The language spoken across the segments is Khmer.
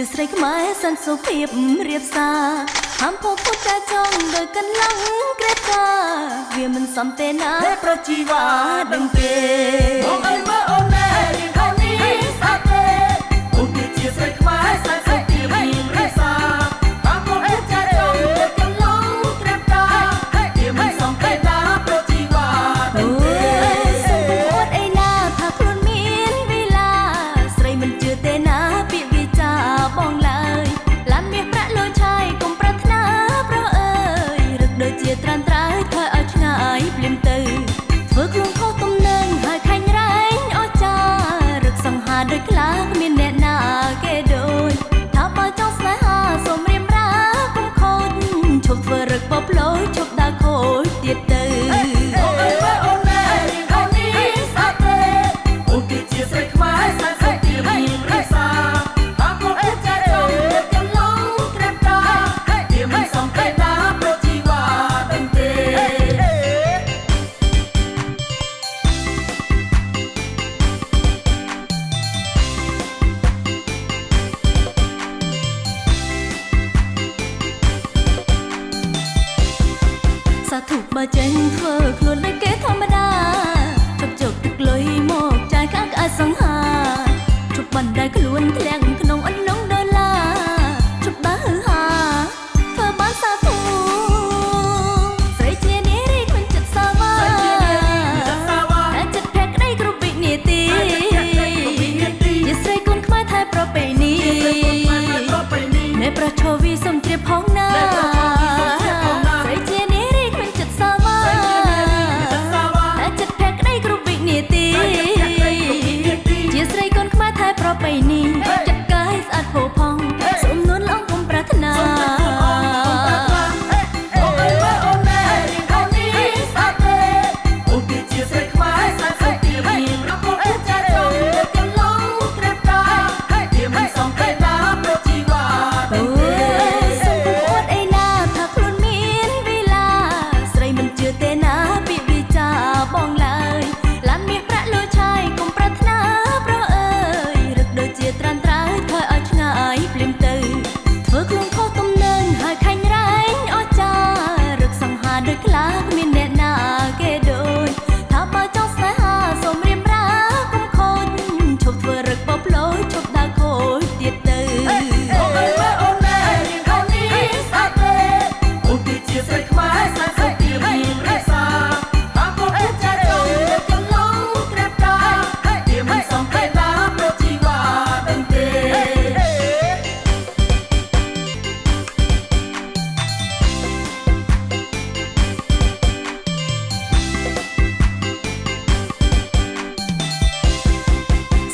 ជាស្រីខ្មែរសន្តិសុខភាពរៀបសារហាមផុសពុតចាចង់ដោយកន្លងក្រេបកាវាមិនសមទេណាប្រជីវ៉ាដឹងទេមកអីមើលអូនណែរៀងខាងនេះស្អាតទេអូនគឺជាស្រីខ្មែរសន្តិសុខភាពរៀបសារហាមផុសពុតចាចង់ដោយកន្លងក្រេបកាវាមិនសមទេណាប្រជីវ៉ាដឹងទេសុំអួតអីណាថាខ្លួនមានវិលាស្រីមិនជឿទេណាពាក្យវាចាបងឡើយឡានមាសប្រាក់លុយឆាយកុំប្រាថ្នាប្រុសអើយរឹកដូចជាត្រាំត្រើយថយឲ្យឆ្ងាយភ្លាមទៅធ្វើខ្លួនខុសទំនឹងហើយខាញ់រែងអស់ចារឹកសង្ហាដូចខ្លាគ្មានអ្នកណាគេដូចថាបើចង់ស្នេហាសូមរៀបរាកុំខូចឈប់ធ្វើរឹកបបលយឈប់ដើរខូចទៀតទៅអូនណែរៀងអូននេះស្អាតទេអូនគឺជាស្រីខ្មែរសន្តិសុខភាពរៀបសារហាមផុសពុតចាចង់ដោយកន្លងក្រេបកាវាមិនសមទេណាប្រជីវ៉ាដឹងទេសាធុបើចេញធ្វើខ្លួនដូចគេធម្មតាជប់ជកទឹកលុយមកចាយកាក់ឲ្យសង្ហាជប់បណ្ដៃខ្លួនធ្លាក់ក្នុងអន្លង់ដុល្លារជប់ដើរហឺហាធ្វើបានសាធុស្រីជានារីគ្មានចិត្តសាវ៉ាតែចិត្តភក្តីគ្រប់វិនាទីជាស្រីកូនខ្មែរថែប្រពៃណីអ្នកប្រឈវីសុំជ្រាបផងណាប្របីនេះចិត្តកាយស្អាតផូរផង់សុំនួនឡងកុំប្រាថ្នាអូនអើយមើលអូនណែរៀងអូននេះស្អាតទេអូនគឺជាស្រីខ្មែរសន្តិសុខភាពរកពុតចាចង់ដោយកន្លងក្រេបកាវាមិនសមទេណាប្រជីវ៉ាអូយសុំកុំអួតអីណាថាខ្លួនមានវិលាស្រីមិនជឿទេណាពាក្យវាចាបងឡើយឡានមាសប្រាក់លុយឆាយកុំប្រាថ្នាប្រុសអើយដូចជាត្រាំត្រើយថយឲ្យឆ្ងាយភ្លាមទៅធ្វើខ្លួនខុសទំនឹងហើយខាញ់រែងអស់ចារឹកសង្ហាដូចខ្លាគ្មានអ្នកណាគេដូចថាបើចង់ស្នេហាសូមរៀបរាកុំខូចឈប់ធ្វើរឹកបបលយឈប់ដើរខូចទៀតទៅអូនអើយមើលអូនណែរៀងអូននេះស្អាតទេអូនគឺជាស្រីខ្មែរសន្តិសុខភាពរៀបសារហាមផុសពុតចាចង់ដោយកន្លងក្រេបកាវាមិនសមទេណាប្រជីវ៉ាដឹងទេ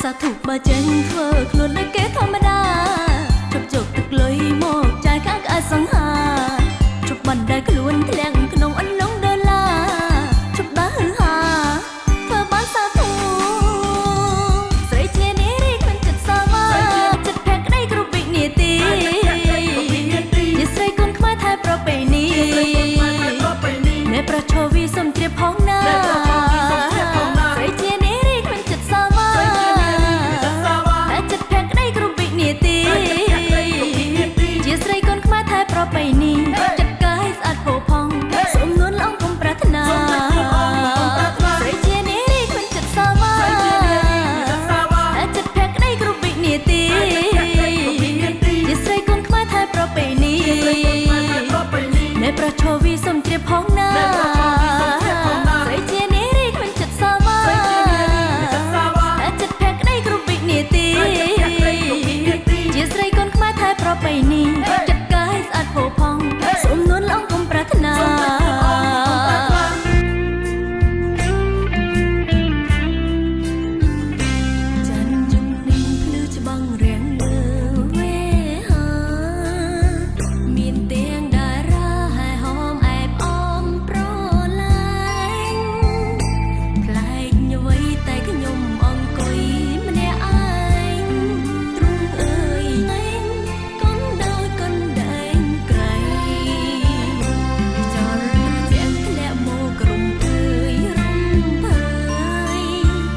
សាធុបើចេញធ្វើខ្លួនដូចគេធម្មតាជប់ជកទឹកលុយមកចាយកាក់ឲ្យសង្ហាជប់បណ្ដៃខ្លួនធ្លាក់ក្នុងអន្លង់ដុល្លារជប់ដើរហឺហាធ្វើបានសាធុស្រីជានារីគ្មានចិត្តសាវ៉ាចិត្តភក្តីគ្រប់វិនាទីជាស្រីកូនខ្មែរថែប្រពៃណីអ្នកប្រឈវីសុំជ្រាបផងណាស្រីជានារីគ្មានចិត្តសាវ៉ាតែចិត្តភក្តីគ្រប់វិនាទីជាស្រីកូនខ្មែរថែប្រពៃណីចិត្តកាយស្អាតផូរផង់សុំនួនឡងកុំប្រាថ្នាស្រីជានារីគ្មានចិត្តសាវ៉ាតែចិត្តភក្តីគ្រប់វិនាទីជាស្រីកូនខ្មែរថែប្រពៃណីអ្នកប្រឈវីសុំជ្រាបផងណា